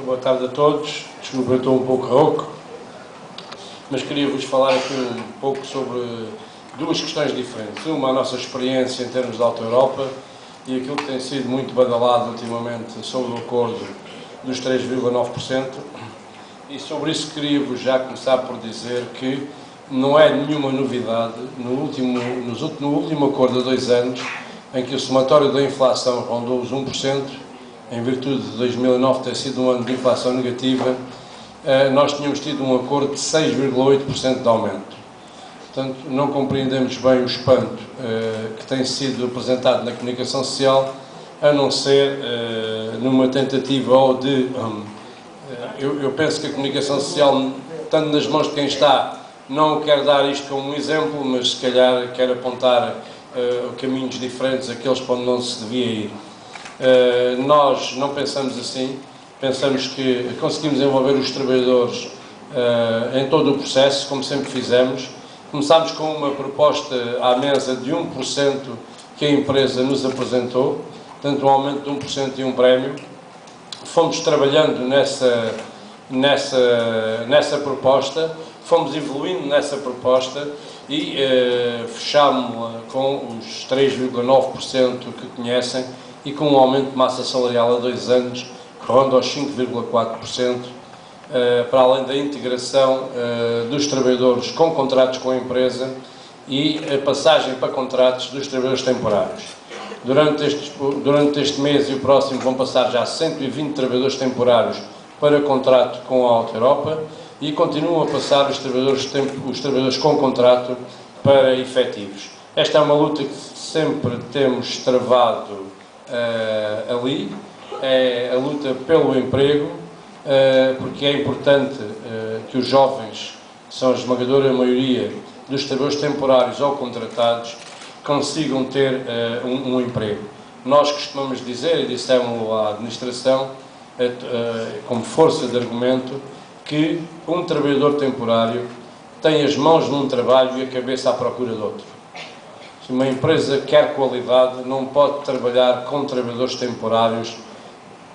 Boa tarde a todos. Desculpa, eu estou um pouco rouco, mas queria-vos falar aqui um pouco sobre duas questões diferentes. Uma, a nossa experiência em termos de Alta Europa e aquilo que tem sido muito badalado ultimamente sobre o acordo dos 3,9%. E sobre isso queria-vos já começar por dizer que não é nenhuma novidade no último acordo há 2 anos, em que o somatório da inflação rondou os 1%, em virtude de 2009 ter sido um ano de inflação negativa, nós tínhamos tido um acordo de 6,8% de aumento. Portanto, não compreendemos bem o espanto que tem sido apresentado na comunicação social, a não ser numa tentativa ou de... Eu penso que a comunicação social, estando nas mãos de quem está, não quer dar isto como um exemplo, mas se calhar quer apontar caminhos diferentes àqueles para onde não se devia ir. Nós não pensamos assim, pensamos que conseguimos envolver os trabalhadores em todo o processo, como sempre fizemos. Começámos com uma proposta à mesa de 1% que a empresa nos apresentou, portanto um aumento de 1% e um prémio. Fomos trabalhando nessa proposta, fomos evoluindo nessa proposta e fechámos-la com os 3,9% que conhecem e com um aumento de massa salarial a 2 anos que ronda aos 5,4%, para além da integração dos trabalhadores com contratos com a empresa e a passagem para contratos dos trabalhadores temporários. Durante este mês e o próximo vão passar já 120 trabalhadores temporários para contrato com a Alta Europa e continuam a passar os trabalhadores com contrato para efetivos. Esta é uma luta que sempre temos travado ali, é a luta pelo emprego, porque é importante que os jovens, que são a esmagadora maioria dos trabalhadores temporários ou contratados, consigam ter um emprego. Nós costumamos dizer, e dissemos à administração, como força de argumento, que um trabalhador temporário tem as mãos num trabalho e a cabeça à procura de outro. Se uma empresa quer qualidade, não pode trabalhar com trabalhadores temporários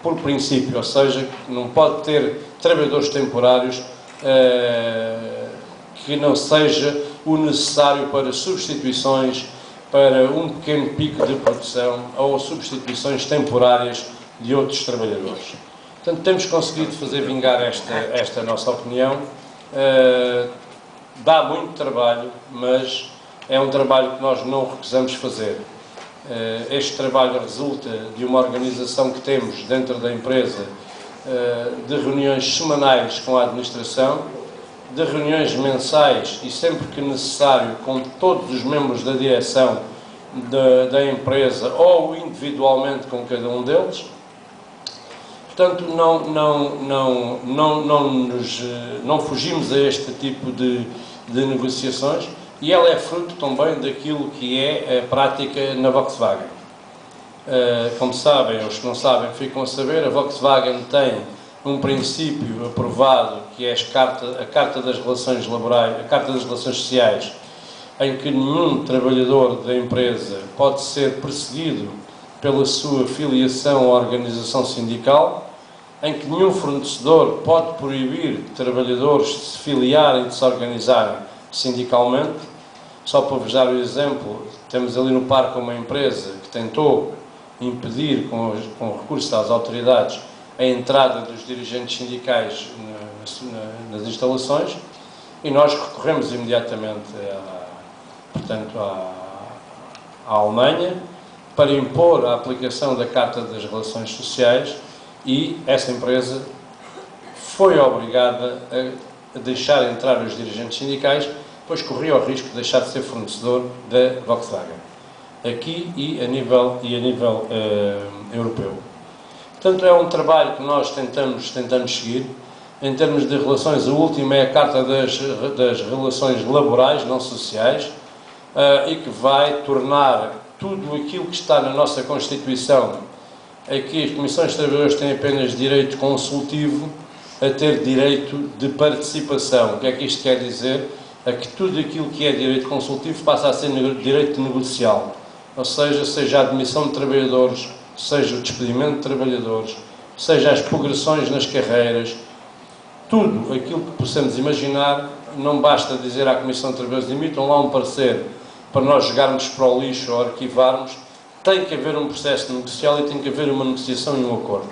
por princípio, ou seja, não pode ter trabalhadores temporários que não seja o necessário para substituições, para um pequeno pico de produção ou substituições temporárias de outros trabalhadores. Portanto, temos conseguido fazer vingar esta nossa opinião. Dá muito trabalho, mas é um trabalho que nós não recusamos fazer. Este trabalho resulta de uma organização que temos dentro da empresa, de reuniões semanais com a administração, de reuniões mensais e sempre que necessário com todos os membros da direção da empresa ou individualmente com cada um deles. Portanto, não fugimos a este tipo de negociações e ela é fruto também daquilo que é a prática na Volkswagen. Como sabem, os que não sabem ficam a saber, a Volkswagen tem um princípio aprovado que é a Carta das Relações Laborais, a Carta das Relações Sociais, em que nenhum trabalhador da empresa pode ser perseguido pela sua filiação à organização sindical, em que nenhum fornecedor pode proibir trabalhadores de se filiarem e de se organizarem sindicalmente. Só para vos dar o exemplo, temos ali no Parque uma empresa que tentou impedir, com recurso às autoridades, a entrada dos dirigentes sindicais nas instalações e nós recorremos imediatamente à Alemanha para impor a aplicação da Carta das Relações Sociais e essa empresa foi obrigada a deixar entrar os dirigentes sindicais, pois corria o risco de deixar de ser fornecedor da Volkswagen, aqui e a nível europeu. Portanto, é um trabalho que nós tentamos seguir. Em termos de relações, a última é a Carta das Relações Laborais, não sociais, e que vai tornar tudo aquilo que está na nossa Constituição, é que as comissões de trabalhadores têm apenas direito consultivo, a ter direito de participação. O que é que isto quer dizer? É que tudo aquilo que é direito consultivo passa a ser direito negocial. Ou seja a admissão de trabalhadores, seja o despedimento de trabalhadores, seja as progressões nas carreiras, tudo aquilo que possamos imaginar. Não basta dizer à Comissão de Trabalhadores emitam lá um parecer para nós jogarmos para o lixo ou arquivarmos. Tem que haver um processo negocial e tem que haver uma negociação e um acordo.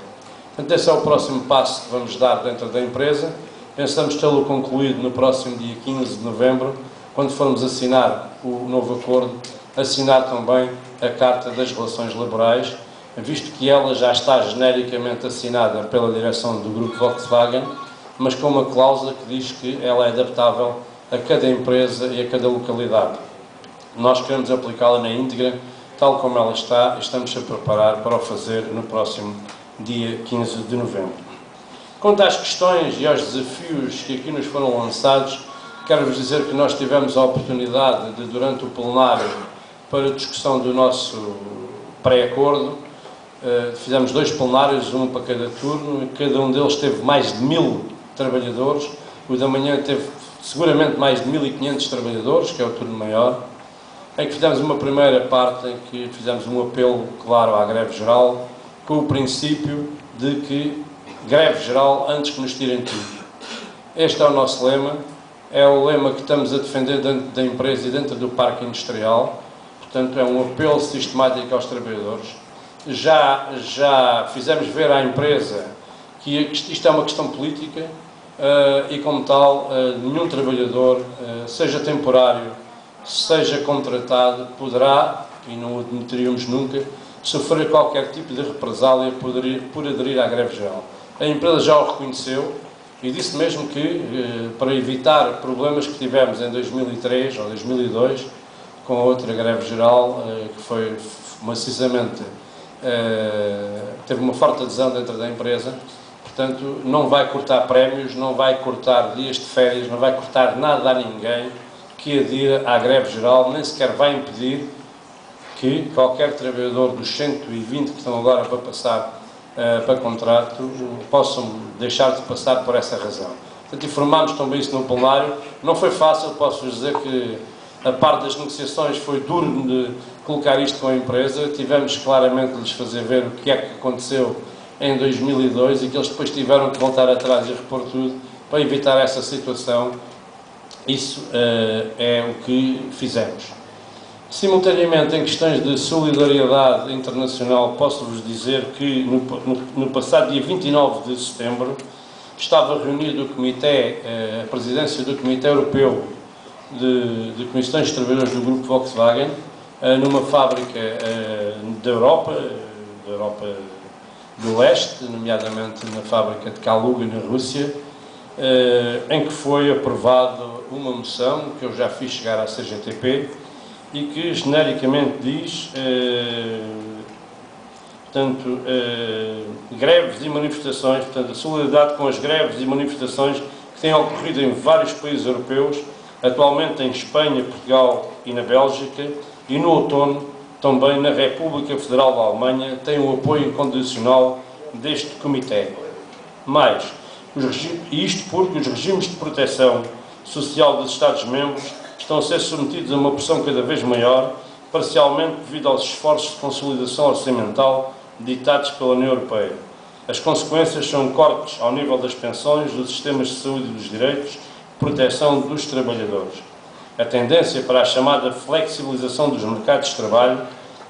Portanto, esse é o próximo passo que vamos dar dentro da empresa. Pensamos tê-lo concluído no próximo dia 15 de novembro, quando formos assinar o novo acordo, assinar também a Carta das Relações Laborais, visto que ela já está genericamente assinada pela direção do Grupo Volkswagen, mas com uma cláusula que diz que ela é adaptável a cada empresa e a cada localidade. Nós queremos aplicá-la na íntegra, tal como ela está, e estamos a preparar para o fazer no próximo dia 15 de novembro. Quanto às questões e aos desafios que aqui nos foram lançados, quero-vos dizer que nós tivemos a oportunidade de, durante o plenário, para a discussão do nosso pré-acordo, fizemos 2 plenários, um para cada turno, e cada um deles teve mais de 1000 trabalhadores. O da manhã teve seguramente mais de 1500 trabalhadores, que é o turno maior, em que fizemos uma primeira parte em que fizemos um apelo claro à greve geral, com o princípio de que greve geral antes que nos tirem tudo. Este é o nosso lema, é o lema que estamos a defender dentro da empresa e dentro do parque industrial. Portanto, é um apelo sistemático aos trabalhadores. Já fizemos ver à empresa que isto é uma questão política e, como tal, nenhum trabalhador, seja temporário, seja contratado, poderá, e não o admitiríamos nunca, sofrer qualquer tipo de represália por aderir à greve geral. A empresa já o reconheceu e disse mesmo que, para evitar problemas que tivemos em 2003 ou 2002, com a outra greve geral, que foi maciçamente, teve uma forte adesão dentro da empresa, portanto, não vai cortar prémios, não vai cortar dias de férias, não vai cortar nada a ninguém que adira à greve geral, nem sequer vai impedir que qualquer trabalhador dos 120 que estão agora para passar para contrato possam deixar de passar por essa razão. Portanto, informámos também isso no plenário. Não foi fácil, posso-vos dizer que a parte das negociações foi duro de colocar isto com a empresa. Tivemos claramente de lhes fazer ver o que é que aconteceu em 2002 e que eles depois tiveram que voltar atrás e repor tudo para evitar essa situação. Isso é o que fizemos. Simultaneamente, em questões de solidariedade internacional, posso-vos dizer que no passado dia 29 de setembro estava reunido o Comitê, a presidência do Comitê Europeu de Comissões de Trabalhadores do Grupo Volkswagen, numa fábrica da Europa do Leste, nomeadamente na fábrica de Kaluga, na Rússia, em que foi aprovado uma moção que eu já fiz chegar à CGTP e que genericamente diz, portanto, greves e manifestações, portanto, a solidariedade com as greves e manifestações que têm ocorrido em vários países europeus, atualmente em Espanha, Portugal e na Bélgica, e no outono também na República Federal da Alemanha, tem o apoio incondicional deste Comitê. Mais, isto porque os regimes de proteção social dos Estados-membros estão a ser submetidos a uma pressão cada vez maior, parcialmente devido aos esforços de consolidação orçamental ditados pela União Europeia. As consequências são cortes ao nível das pensões, dos sistemas de saúde e dos direitos de proteção dos trabalhadores. A tendência para a chamada flexibilização dos mercados de trabalho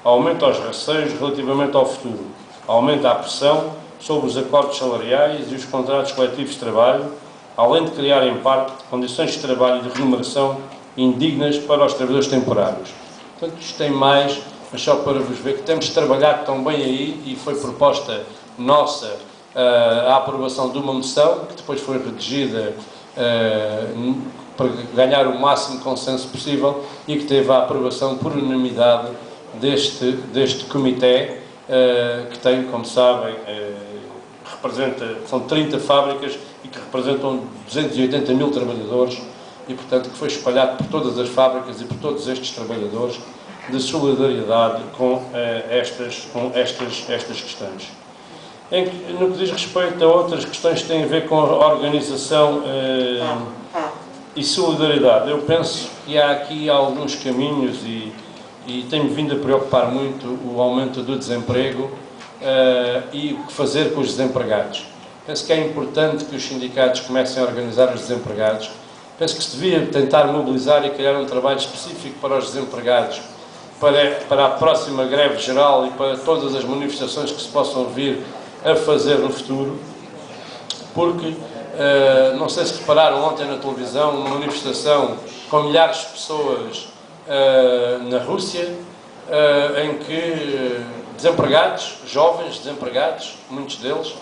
aumenta os receios relativamente ao futuro, aumenta a pressão sobre os acordos salariais e os contratos coletivos de trabalho, além de criar, em parte, condições de trabalho e de remuneração indignas para os trabalhadores temporários. Portanto, isto tem mais, mas só para vos ver que temos trabalhado tão bem aí e foi proposta nossa a aprovação de uma moção que depois foi redigida para ganhar o máximo consenso possível e que teve a aprovação por unanimidade deste comitê, que tem, como sabem, são 30 fábricas e que representam 280 mil trabalhadores e, portanto, que foi espalhado por todas as fábricas e por todos estes trabalhadores de solidariedade com estas questões. No que diz respeito a outras questões que têm a ver com a organização e solidariedade, eu penso que há aqui alguns caminhos e tem-me vindo a preocupar muito o aumento do desemprego e o que fazer com os desempregados. Penso que é importante que os sindicatos comecem a organizar os desempregados. Penso que se devia tentar mobilizar e criar um trabalho específico para os desempregados, para a próxima greve geral e para todas as manifestações que se possam vir a fazer no futuro, porque, não sei se repararam ontem na televisão, uma manifestação com milhares de pessoas na Rússia, em que desempregados, jovens desempregados, muitos deles,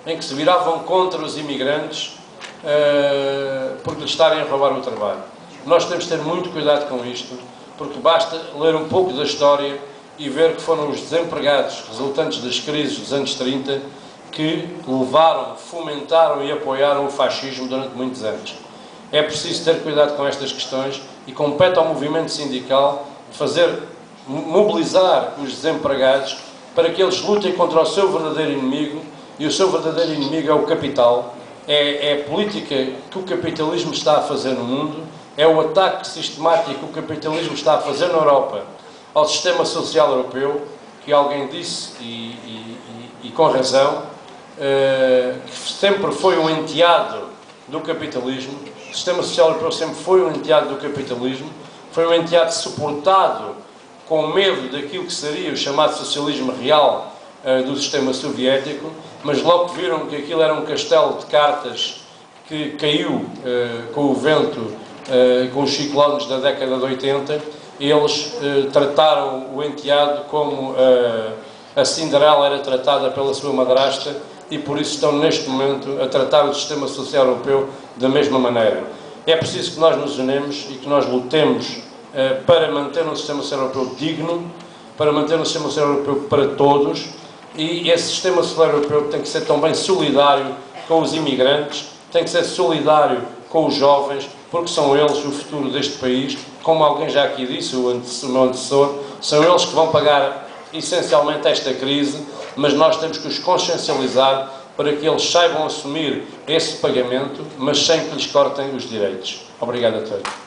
em que se viravam contra os imigrantes porque lhes estarem a roubar o trabalho. Nós temos de ter muito cuidado com isto, porque basta ler um pouco da história e ver que foram os desempregados resultantes das crises dos anos 30 que levaram, fomentaram e apoiaram o fascismo durante muitos anos. É preciso ter cuidado com estas questões e compete ao movimento sindical mobilizar os desempregados para que eles lutem contra o seu verdadeiro inimigo, e o seu verdadeiro inimigo é o capital, é a política que o capitalismo está a fazer no mundo, é o ataque sistemático que o capitalismo está a fazer na Europa ao sistema social europeu, que alguém disse, e com razão, que sempre foi um enteado do capitalismo. O sistema social europeu sempre foi um enteado do capitalismo, foi um enteado suportado com medo daquilo que seria o chamado socialismo real do sistema soviético, mas logo que viram que aquilo era um castelo de cartas que caiu com o vento, com os ciclones da década de 80, eles trataram o enteado como a Cinderela era tratada pela sua madrasta, e por isso estão neste momento a tratar o sistema social europeu da mesma maneira. É preciso que nós nos unamos e que nós lutemos para manter um sistema social europeu digno, para manter um sistema social europeu para todos, e esse sistema social europeu tem que ser também solidário com os imigrantes, tem que ser solidário com os jovens, porque são eles o futuro deste país. Como alguém já aqui disse, o meu antecessor, são eles que vão pagar essencialmente esta crise, mas nós temos que os consciencializar para que eles saibam assumir esse pagamento, mas sem que lhes cortem os direitos. Obrigado a todos.